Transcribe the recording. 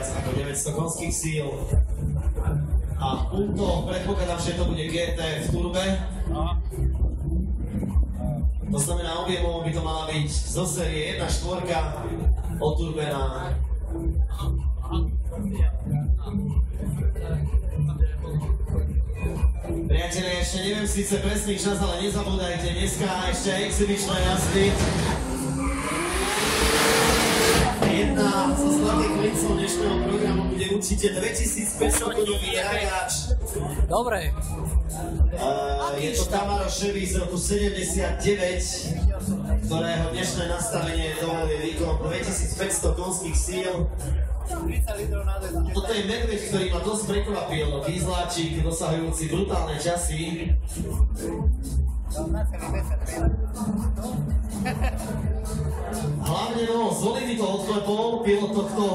viac ako 900 konských síl. A Punto, predpokladám, že to bude GT v turbe. To znamená, objemovo by to mala byť zo série 1.4 oturbená. Priatelia, ešte neviem síce presný čas, ale nezabúdajte, dneska ešte exibičné jazdy. Jedna zo zlatých klincov dnešného programu bude určite 2500 koňový jagáč. Dobre. Je to Camaro Chevy z roku 79, ktorého dnešné nastavenie dovoluje výkon 2500 konských síl. Toto je medveď, ktorý ma dosť prekvapil, diesláčik dosahujúci brutálne časy. Hlavne solidito odklepol pilot tohto